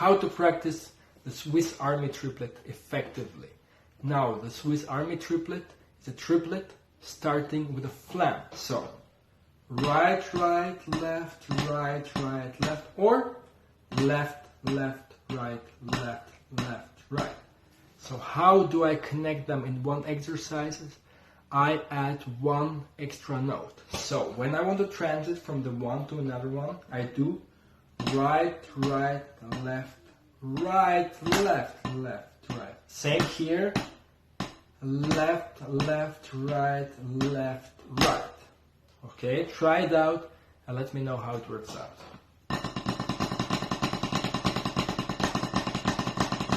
how to practice the Swiss Army Triplet effectively. Now, the Swiss Army Triplet is a triplet starting with a flam. So, right, right, left, left, or left, left, right, right. So how do I connect them in one exercise? I add one extra note. So when I want to transit from the one to another one, I do right, right, left, right. Same here, left, right. Okay, try it out and let me know how it works out.